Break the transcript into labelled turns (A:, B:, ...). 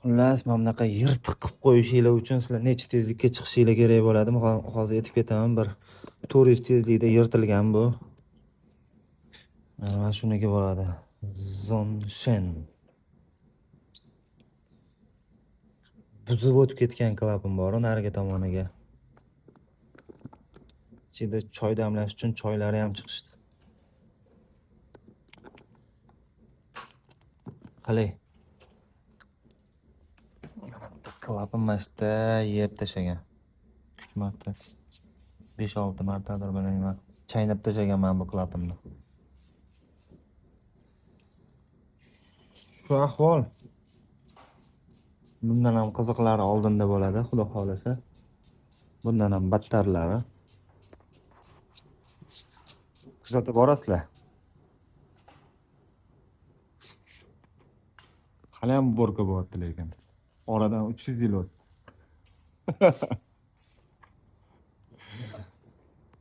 A: Xullas, mana bunaqa yirtiq qilib qo'yishinglar uchun sizlar necha tezlikka chiqishinglar kerak bo'ladi. Hozir aytib ketaman, bir 400 tezlikda yirtilgan bu. Mana shuniki bo'ladi. Zonshen. Buzib o'tib ketgan klapim bor, nariga tomoniga. Ichida choy damlash uchun choylari ham chiqishdi. Qalay. Klapim mashta yeb tashlagan. 3 marta. 5-6 martadir bilmayman. Chaynab tashlaganman bu klapimni. Shu ahvol. Bundan ham qiziqlari oldinda bo'ladi, xudo xolasa. Bundan ham battarlari. Kuzatib borasizlar. Hali ham borka bo'lyapti lekin. Oradan 300 yil o'tdi.